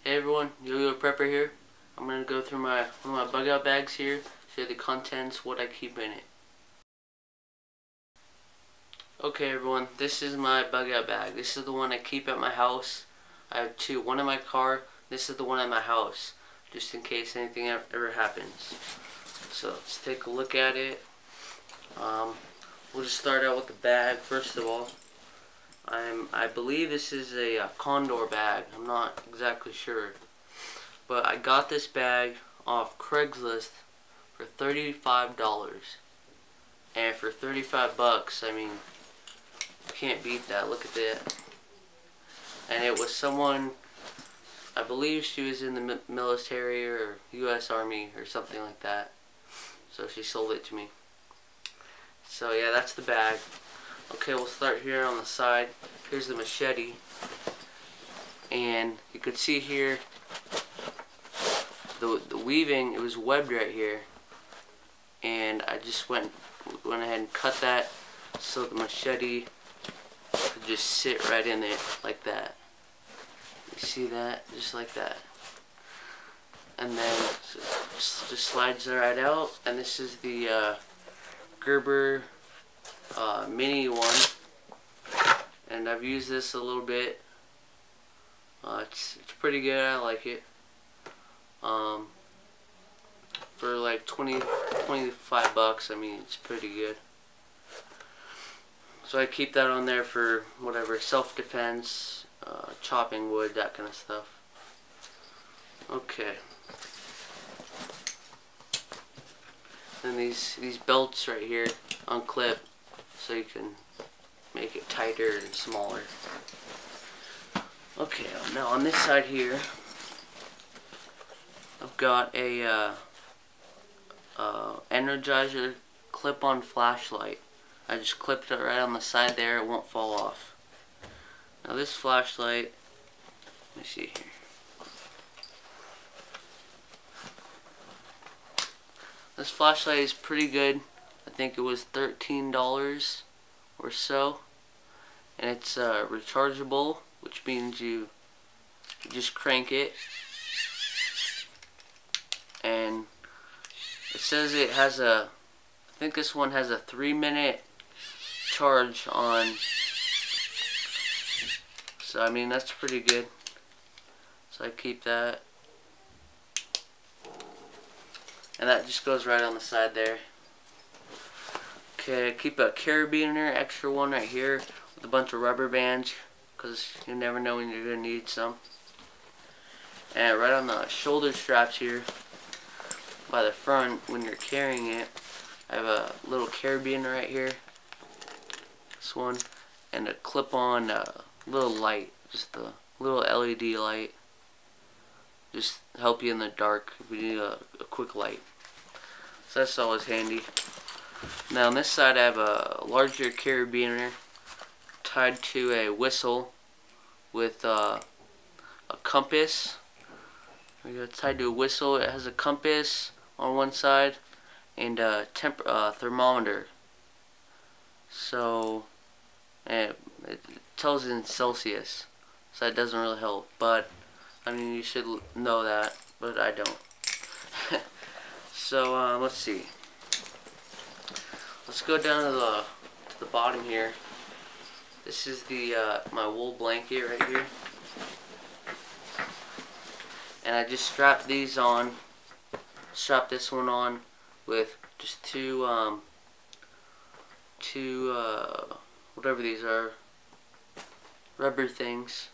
Hey everyone, Yo-Yo Prepper here. I'm going to go through one of my bug out bags here, show you the contents, what I keep in it. Okay everyone, this is my bug out bag. This is the one I keep at my house. I have two, one in my car, this is the one at my house, just in case anything ever happens. So let's take a look at it. We'll just start out with the bag first of all. I believe this is a Condor bag. I'm not exactly sure. But I got this bag off Craigslist for $35. And for 35 bucks, I mean, you can't beat that. Look at that. And it was someone, I believe she was in the military or U.S. Army or something like that. So she sold it to me. So yeah, that's the bag. Okay, we'll start here on the side. Here's the machete. And you could see here the weaving, it was webbed right here. And I just went ahead and cut that so the machete could just sit right in there like that. You see that? Just like that. And then just slides right out. And this is the Gerber mini one, and I've used this a little bit. It's pretty good. I like it. For like 25 bucks, I mean, it's pretty good. So I keep that on there for whatever, self-defense, chopping wood, that kind of stuff. Okay. And these belts right here unclip, so you can make it tighter and smaller. Okay, now on this side here, I've got a Energizer clip-on flashlight. I just clipped it right on the side there, it won't fall off. Now this flashlight, let me see here. This flashlight is pretty good. I think it was $13 or so, and it's rechargeable, which means you just crank it, and it says it has I think this one has a 3-minute charge on, so I mean that's pretty good, so I keep that. And that just goes right on the side there. Okay, keep a carabiner, extra one right here with a bunch of rubber bands, because you never know when you're going to need some. And right on the shoulder straps here by the front when you're carrying it, I have a little carabiner right here, this one, and a clip-on little light, just a little LED light. Just help you in the dark if you need a quick light. So that's always handy. Now on this side I have a larger carabiner tied to a whistle with a compass. It's tied to a whistle. It has a compass on one side and a thermometer. So it tells in Celsius. So that doesn't really help, but I mean, you should know that, but I don't. So let's see. Let's go down to the bottom here. This is the my wool blanket right here, and I just strapped these on. Strap this one on with just two whatever these are, rubber things.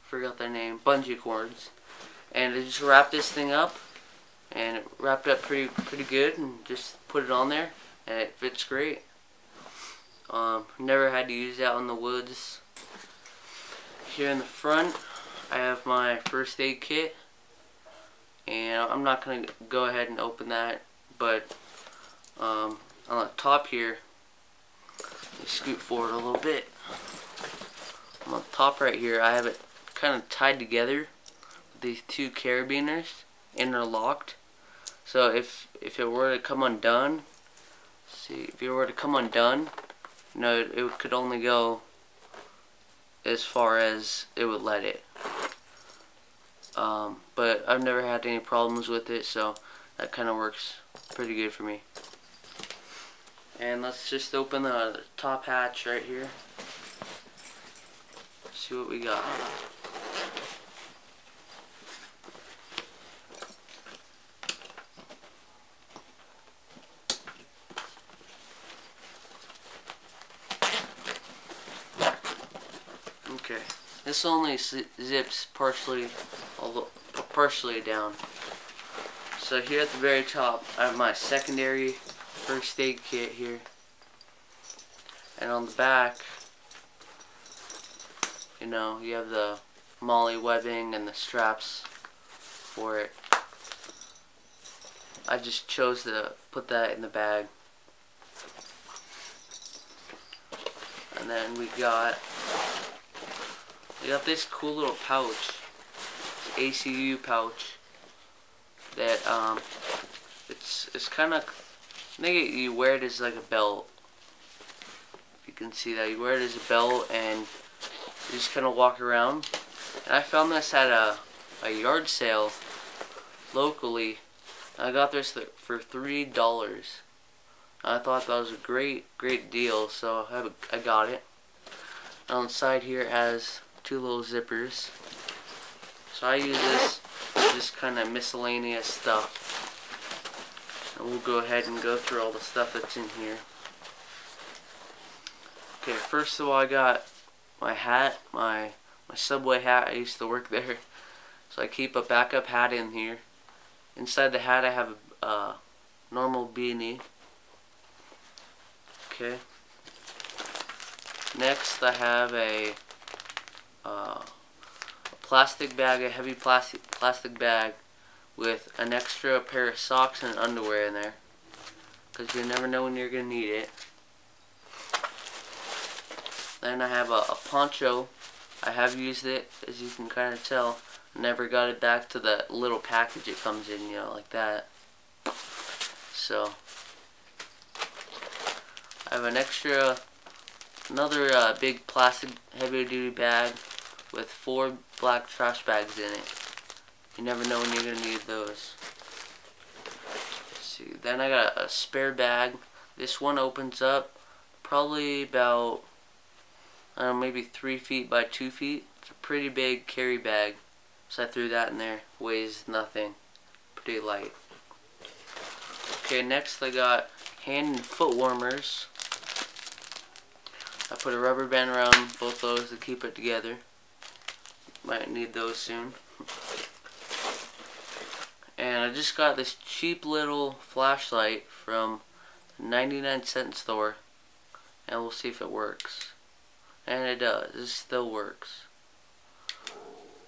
Forgot their name, bungee cords, and I just wrapped this thing up, and it wrapped up pretty good, and just put it on there, and it fits great. Never had to use it out in the woods. Here in the front, I have my first aid kit, and I'm not gonna go ahead and open that, but on the top here, let me scoot forward a little bit. On the top right here, I have it kind of tied together with these two carabiners interlocked. So if it were to come undone, you know, it could only go as far as it would let it. But I've never had any problems with it, so that kind of works pretty good for me. And let's just open the top hatch right here. See what we got. Okay, this only zips partially down. So here at the very top, I have my secondary first aid kit here, and on the back, you know, you have the MOLLE webbing and the straps for it. I just chose to put that in the bag. And then we got this cool little pouch, this ACU pouch that it's kind of, I think you wear it as like a belt. If you can see that, you wear it as a belt and you just kind of walk around. And I found this at a yard sale locally. I got this for $3. I thought that was a great deal, so I got it. And on the side here it has two little zippers. So I use this for just kind of miscellaneous stuff. And we'll go ahead and go through all the stuff that's in here. Okay, first of all, I got my hat, my Subway hat. I used to work there, so I keep a backup hat in here. Inside the hat I have a normal beanie. Okay. Next I have a plastic bag, a heavy plastic bag with an extra pair of socks and underwear in there, because you never know when you're going to need it. Then I have a poncho. I have used it, as you can kind of tell. Never got it back to the little package it comes in, you know, like that. So I have another big plastic heavy duty bag with 4 black trash bags in it. You never know when you're going to need those. Let's see. Then I got a spare bag. This one opens up probably about, I don't know, maybe 3 feet by 2 feet. It's a pretty big carry bag. So I threw that in there. Weighs nothing. Pretty light. Okay, next I got hand and foot warmers. I put a rubber band around both those to keep it together. Might need those soon. And I just got this cheap little flashlight from the 99-cent store, and we'll see if it works. And it does. It still works.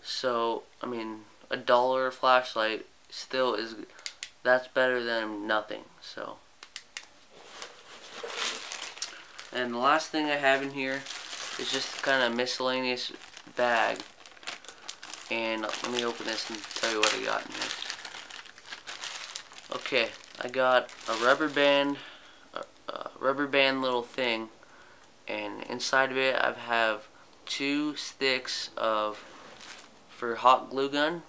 So, I mean, $1 flashlight still is, that's better than nothing. So, and the last thing I have in here is just kind of miscellaneous bag. And let me open this and tell you what I got in here. Okay, I got a rubber band little thing, and inside of it I have 2 sticks for hot glue gun,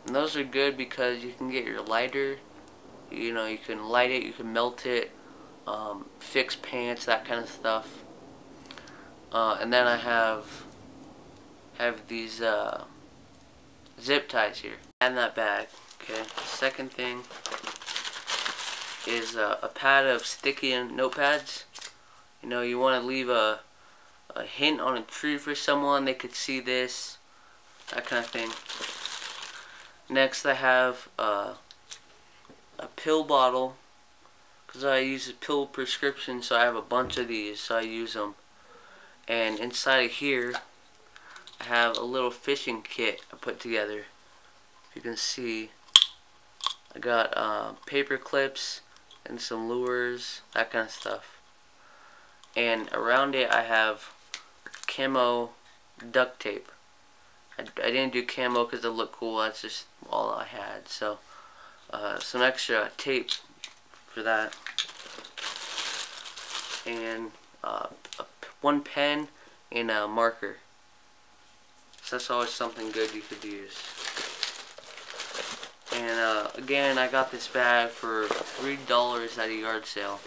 and those are good because you can get your lighter, you know, you can light it, you can melt it, fix pants, that kind of stuff. And then I have these zip ties here and that bag. Okay, the second thing is a pad of sticky notepads. You know, you want to leave a hint on a tree for someone, they could see this, that kind of thing. Next I have a pill bottle, because I use a pill prescription, so I have a bunch of these, so I use them. And inside of here I have a little fishing kit I put together. If you can see, I got paper clips and some lures, that kind of stuff. And around it I have camo duct tape. I didn't do camo because it looked cool, that's just all I had. So some extra tape for that. And one pen and a marker. So that's always something good you could use. And again, I got this bag for $3 at a yard sale.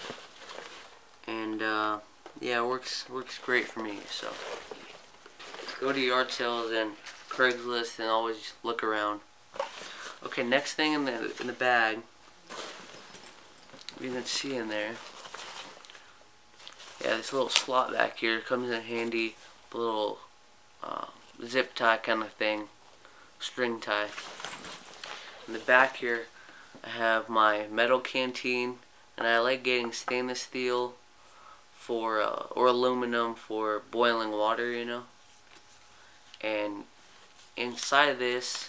And yeah, it works great for me. So go to yard sales and Craigslist and always look around. Okay, next thing in the bag, you can see in there. Yeah, this little slot back here comes in handy. The little zip tie kind of thing, string tie. In the back here, I have my metal canteen, and I like getting stainless steel for or aluminum for boiling water, you know. And inside of this,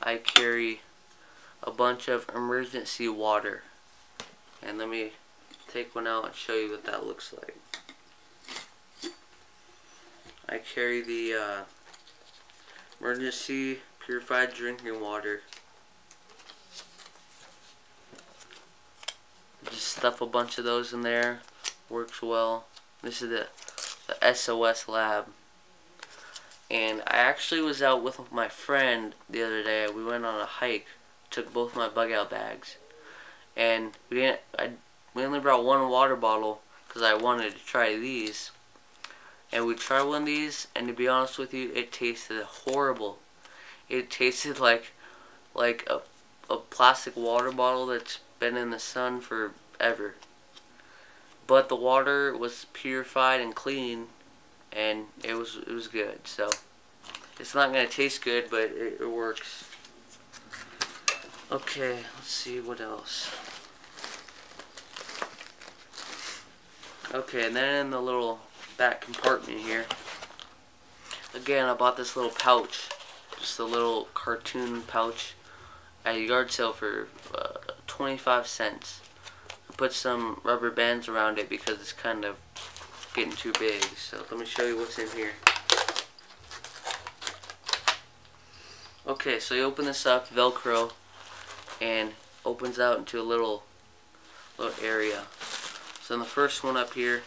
I carry a bunch of emergency water. And let me take one out and show you what that looks like. I carry the emergency purified drinking water. Just stuff a bunch of those in there. Works well. This is the SOS lab. And I actually was out with my friend the other day. We went on a hike. Took both my bug out bags. And we only brought one water bottle because I wanted to try these. And we tried one of these, and to be honest with you, it tasted horrible. It tasted like a plastic water bottle that's been in the sun forever. But the water was purified and clean, and it was good. So it's not gonna taste good, but it works. Okay, let's see what else. Okay, and then in the little back compartment here, again, I bought this little pouch, just a little cartoon pouch at a yard sale for 25 cents. I put some rubber bands around it because it's kind of getting too big. So let me show you what's in here. Okay, so you open this up, Velcro, and opens out into a little area. So in the first one up here,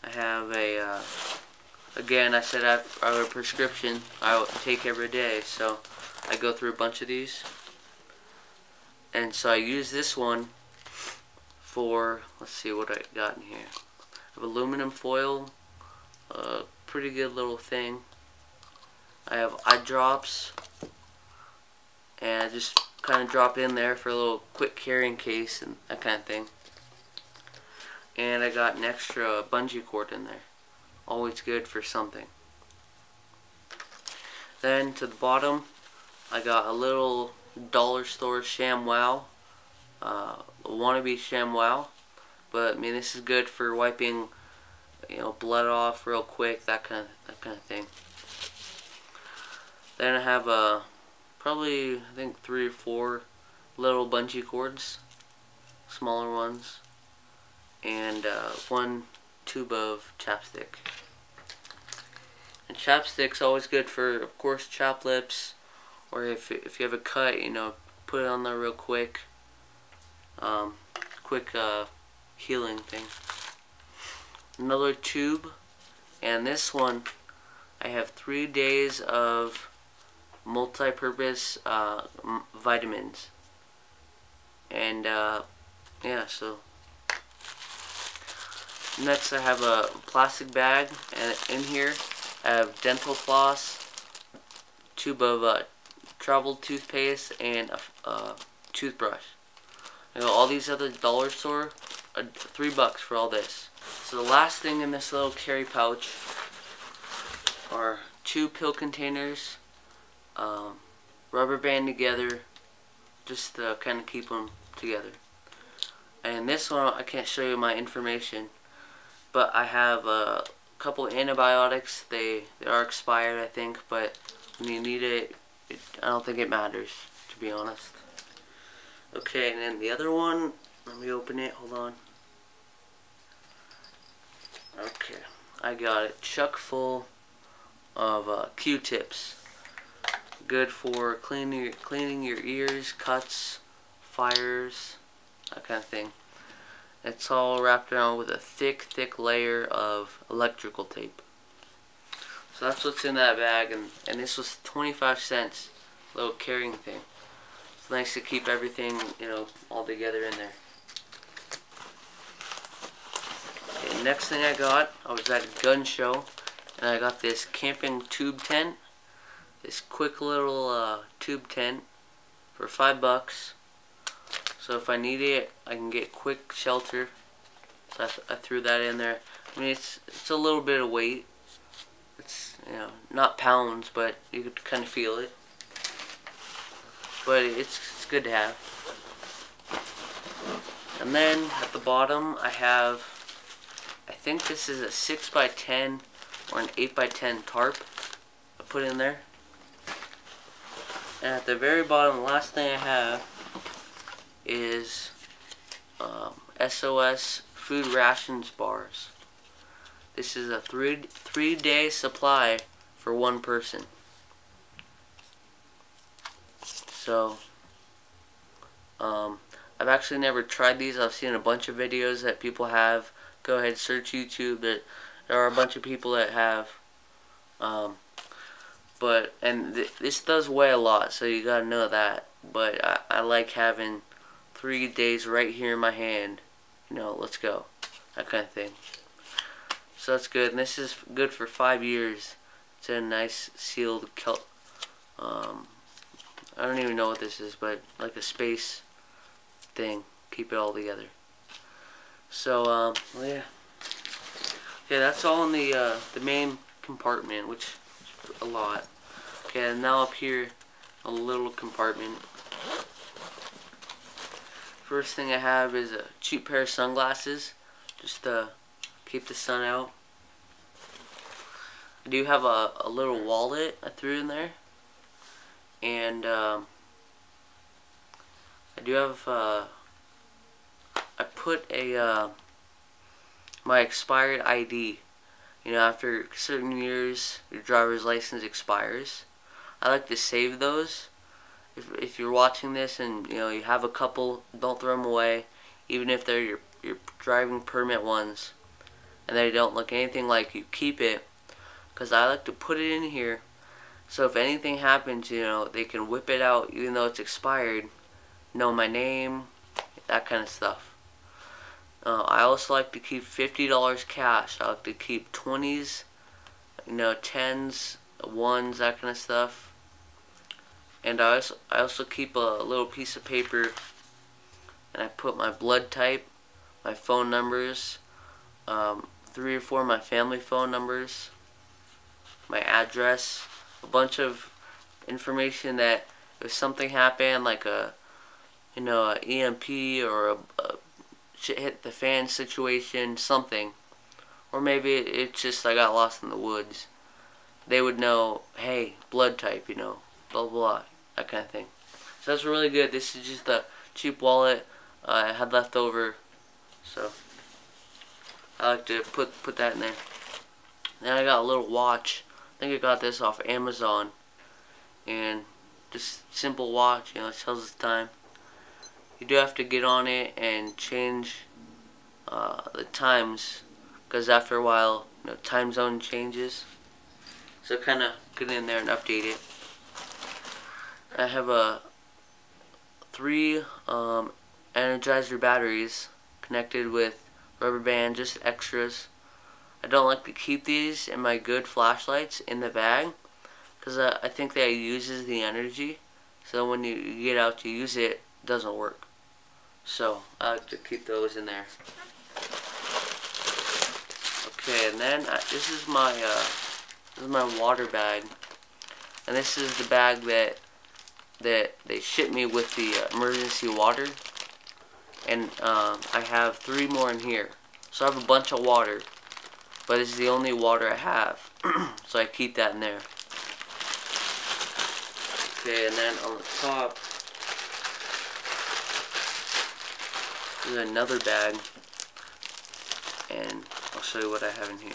I have a, again, I said I have a prescription I take every day, so I go through a bunch of these. And so I use this one for, let's see what I got in here. I have aluminum foil, pretty good little thing. I have eye drops, and I just kind of drop in there for a little quick carrying case and that kind of thing. And I got an extra bungee cord in there. Always good for something. Then to the bottom, I got a little dollar store ShamWow, wannabe ShamWow, but I mean this is good for wiping, you know, blood off real quick, that kind of thing. Then I have probably I think 3 or 4 little bungee cords, smaller ones, and 1 tube of chapstick. And chapstick's always good for, of course, chapped lips, or if you have a cut, you know, put it on there real quick. Quick healing thing. Another tube, and this one I have 3 days of multi-purpose vitamins. And yeah, so next I have a plastic bag, and in here I have dental floss, tube of travel toothpaste, and a toothbrush. You know, all these other dollar store, $3 for all this. So the last thing in this little carry pouch are 2 pill containers, rubber band together, just to kind of keep them together. And this one, I can't show you my information, but I have a couple antibiotics. They are expired, I think, but when you need it, I don't think it matters, to be honest. Okay, and then the other one, let me open it, hold on. Okay, I got it chock full of Q-tips. Good for cleaning your ears, cuts, fires, that kind of thing. It's all wrapped around with a thick layer of electrical tape. So that's what's in that bag, and this was 25 cents, little carrying thing. It's nice to keep everything, you know, all together in there. Okay, next thing I was at a gun show, and I got this camping tube tent. This quick little tube tent for $5. So if I need it, I can get quick shelter. So I threw that in there. I mean, it's a little bit of weight. It's, you know, not pounds, but you could kind of feel it. But it's good to have. And then at the bottom, I have, I think this is a 6x10 or an 8x10 tarp I put in there. And at the very bottom, the last thing I have is SOS food rations bars. This is a three-day supply for one person. So, I've actually never tried these. I've seen a bunch of videos that people have. Go ahead, search YouTube. There are a bunch of people that have. This does weigh a lot, so you gotta know that. But I like having 3 days right here in my hand. You know, let's go. That kind of thing. So that's good. And this is good for 5 years. It's a nice sealed I don't even know what this is, but like a space thing. Keep it all together. So, well, yeah. Okay, that's all in the main compartment, which is a lot. Okay, and now up here, a little compartment. First thing I have is a cheap pair of sunglasses, just to keep the sun out. I do have a little wallet I threw in there, and I do have I put a my expired ID. You know, after certain years, your driver's license expires. I like to save those. If you're watching this and you know you have a couple, don't throw them away, even if they're your driving permit ones, and they don't look anything like you. Keep it, because I like to put it in here, so if anything happens, you know, they can whip it out even though it's expired, know my name, that kind of stuff. I also like to keep $50 cash. I like to keep 20s, you know, 10s, 1s, that kind of stuff. And I also keep a little piece of paper, and I put my blood type, my phone numbers, 3 or 4 of my family phone numbers, my address, a bunch of information that if something happened, like a, you know, an EMP or a shit hit the fan situation, something, or maybe it's just I got lost in the woods, they would know, hey, blood type, you know, blah blah, that kind of thing. So that's really good. This is just a cheap wallet I had left over, so I like to put that in there. Then I got a little watch. I think I got this off Amazon, and just simple watch, you know, it tells us the time. You do have to get on it and change the times, because after a while, you know, time zone changes. So kind of get in there and update it. I have 3 Energizer batteries connected with rubber band, just extras. I don't like to keep these in my good flashlights in the bag, because I think that it uses the energy. So when you get out to use it, it doesn't work. So I like to keep those in there. Okay, and then this is my water bag, and this is the bag that they shipped me with the emergency water, and I have 3 more in here. So I have a bunch of water, but this is the only water I have, so I keep that in there. Okay, and then on the top, there's another bag, and I'll show you what I have in here.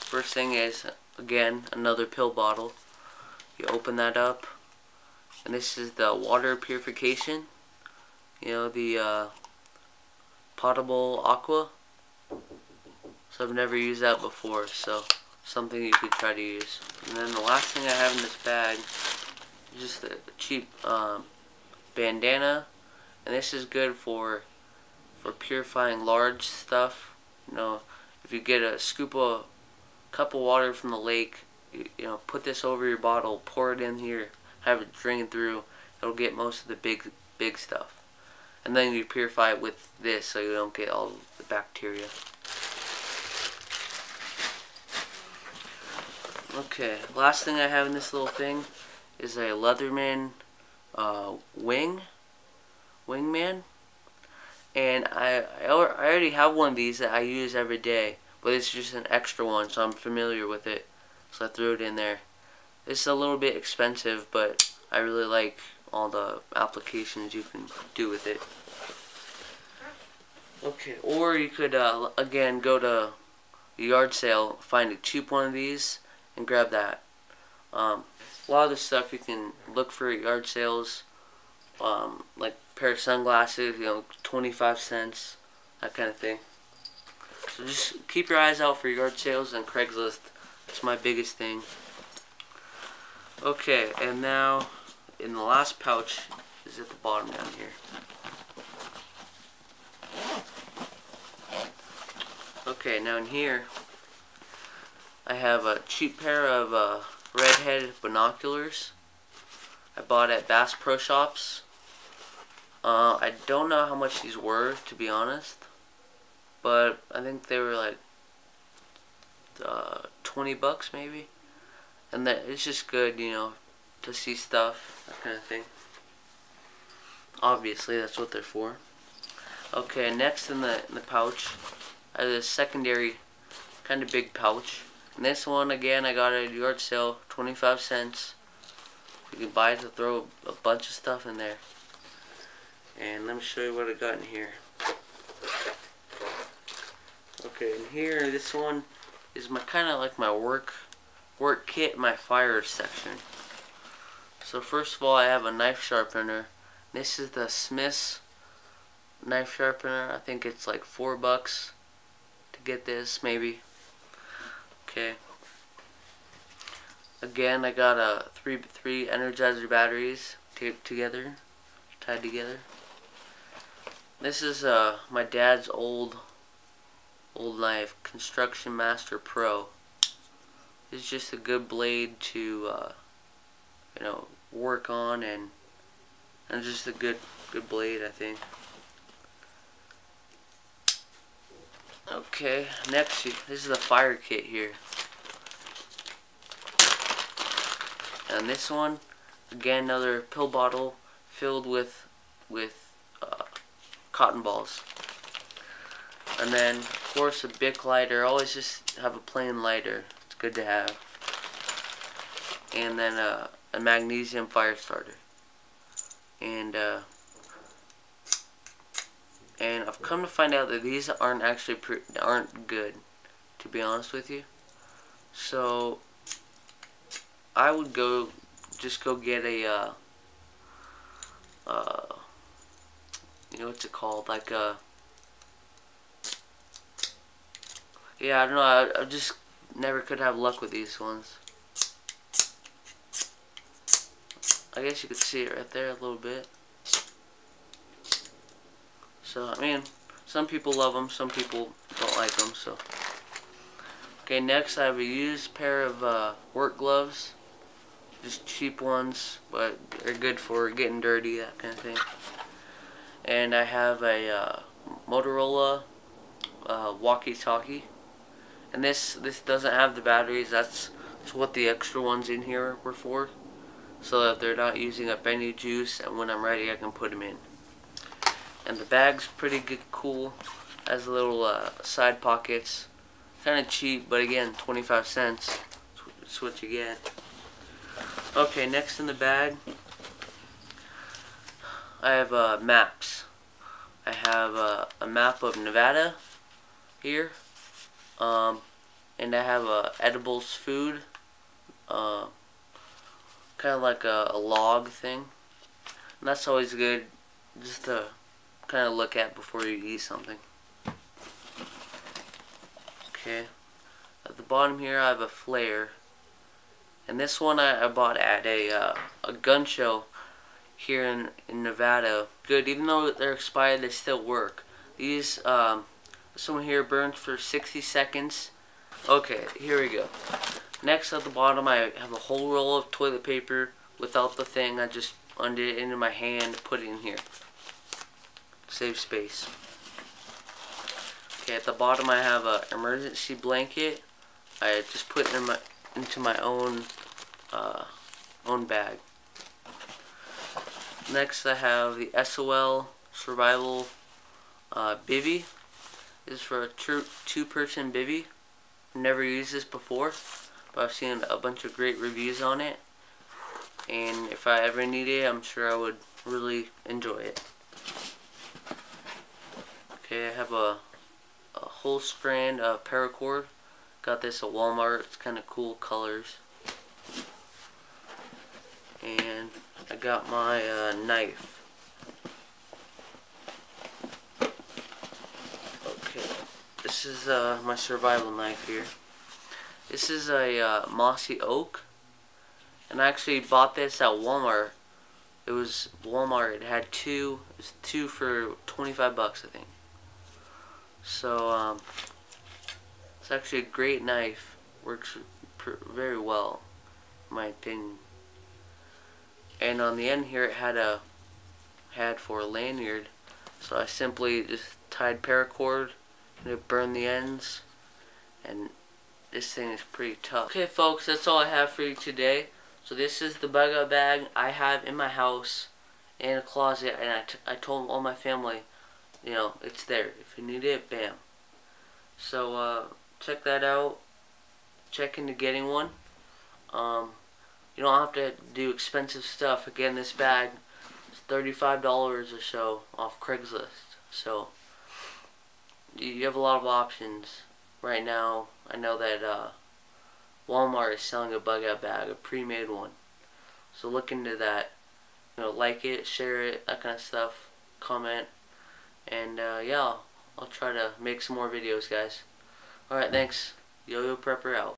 First thing is, again, another pill bottle. You open that up, and this is the water purification. You know, the potable aqua. So I've never used that before, so something you could try to use. And then the last thing I have in this bag is just a cheap bandana, and this is good for purifying large stuff. You know, if you get a cup of water from the lake, you know, put this over your bottle, pour it in here, have it drain through. It'll get most of the big stuff. And then you purify it with this so you don't get all the bacteria. Okay, last thing I have in this little thing is a Leatherman wingman. And I already have one of these that I use every day, but it's just an extra one, so I'm familiar with it, so I threw it in there. It's a little bit expensive, but I really like all the applications you can do with it. Okay, or you could again go to a yard sale, find a cheap one of these, and grab that. A lot of the stuff you can look for at yard sales, like a pair of sunglasses, you know, 25 cents, that kind of thing. So just keep your eyes out for yard sales and Craigslist. That's my biggest thing. Okay, and now in the last pouch is at the bottom down here. Okay, now in here I have a cheap pair of redhead binoculars I bought at Bass Pro Shops. I don't know how much these were, to be honest, but I think they were like 20 bucks maybe. And that it's just good, you know, to see stuff, that kind of thing. Obviously, that's what they're for. Okay, next in the pouch, I have this secondary kind of big pouch. And this one, again, I got at a yard sale, 25 cents. You can buy it to throw a bunch of stuff in there. And let me show you what I got in here. Okay, in here, this one is my kind of like my work kit, my fire section. So first of all, I have a knife sharpener. This is the Smith's knife sharpener. I think it's like $4 to get this, maybe. Okay. Again, I got a three Energizer batteries taped together, tied together. This is my dad's old knife, Construction Master Pro. It's just a good blade to you know, work on, and just a good blade, I think. Okay, next, this is the fire kit here. And this one, again, another pill bottle filled with cotton balls. And then, of course, a Bic lighter. Always just have a plain lighter. It's good to have. And then a magnesium fire starter. And I've come to find out that these aren't actually aren't good, to be honest with you. So I would just go get a you know, what's it called, like a, yeah, I don't know, I just never could have luck with these ones. I guess you could see it right there a little bit. So, I mean, some people love them, some people don't like them, so. Okay, next I have a used pair of work gloves. Just cheap ones, but they're good for getting dirty, that kind of thing. And I have a Motorola walkie-talkie. And this doesn't have the batteries. That's what the extra ones in here were for, so that they're not using up any juice, and when I'm ready I can put them in. And the bag's pretty good, cool. Has little side pockets. Kind of cheap, but again, 25 cents. That's what you get. Okay, next in the bag, I have maps. I have a map of Nevada here, and I have edibles food, kind of like a log thing. And that's always good, just to kind of look at before you eat something. Okay, at the bottom here I have a flare, and this one I bought at a gun show here in Nevada. Good, even though they're expired, they still work. These this one here burns for 60 seconds. Okay, here we go. Next at the bottom I have a whole roll of toilet paper without the thing. I just undid it into my hand, put it in here. Save space. Okay, at the bottom I have an emergency blanket. I just put it into my own bag. Next I have the SOL Survival bivy. This is for a two-person bivy. I've never used this before, but I've seen a bunch of great reviews on it, and if I ever need it, I'm sure I would really enjoy it. Okay, I have a whole strand of paracord. Got this at Walmart. It's kind of cool colors. And I got my knife. Okay, this is my survival knife here. This is a mossy oak, and I actually bought this at Walmart. It was Walmart. It had two. It was two for 25 bucks, I think. So it's actually a great knife. Works very well, in my opinion. And on the end here, it had for a lanyard. So I simply just tied paracord and it burned the ends, and this thing is pretty tough. Okay folks, that's all I have for you today. So this is the bug out bag I have in my house in a closet, and I told all my family, you know, it's there. If you need it, bam. So check that out. Check into getting one. You don't have to do expensive stuff. Again, this bag is $35 or so off Craigslist. So you have a lot of options right now. I know that Walmart is selling a bug out bag, a pre-made one. So look into that. You know, like it, share it, that kind of stuff. Comment, and yeah, I'll try to make some more videos, guys. Alright, thanks. Yo-Yo Prepper out.